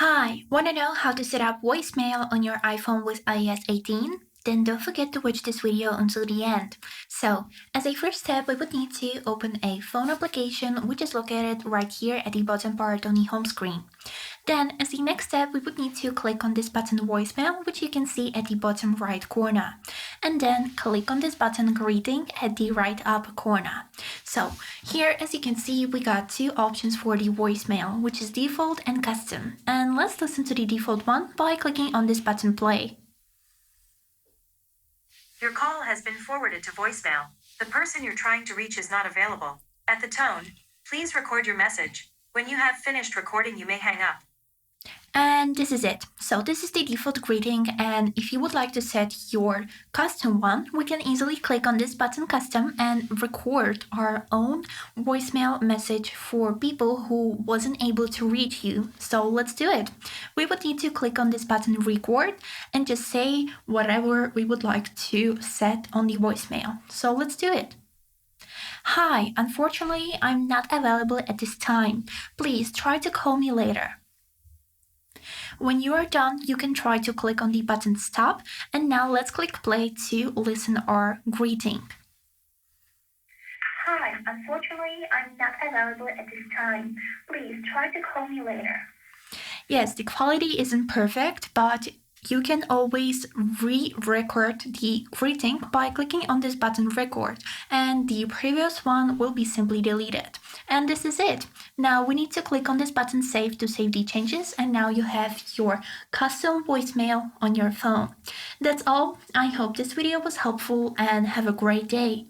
Hi, want to know how to set up voicemail on your iPhone with iOS 18? Then don't forget to watch this video until the end. So, as a first step, we would need to open a phone application which is located right here at the bottom part on the home screen. Then, as the next step, we would need to click on this button voicemail, which you can see at the bottom right corner. And then click on this button greeting at the right upper corner. So here, as you can see, we got two options for the voicemail, which is default and custom. And let's listen to the default one by clicking on this button play. Your call has been forwarded to voicemail. The person you're trying to reach is not available. At the tone, please record your message. When you have finished recording, you may hang up. And this is it. So this is the default greeting, and if you would like to set your custom one, we can easily click on this button custom and record our own voicemail message for people who wasn't able to reach you. So let's do it. We would need to click on this button record and just say whatever we would like to set on the voicemail. So let's do it. Hi, unfortunately, I'm not available at this time. Please try to call me later. When you are done, you can try to click on the button stop, and now let's click play to listen our greeting. Hi, unfortunately, I'm not available at this time. Please try to call me later. Yes, the quality isn't perfect, but you can always re-record the greeting by clicking on this button record, and the previous one will be simply deleted. And this is it. Now we need to click on this button save to save the changes, and now you have your custom voicemail on your phone. That's all. I hope this video was helpful and have a great day.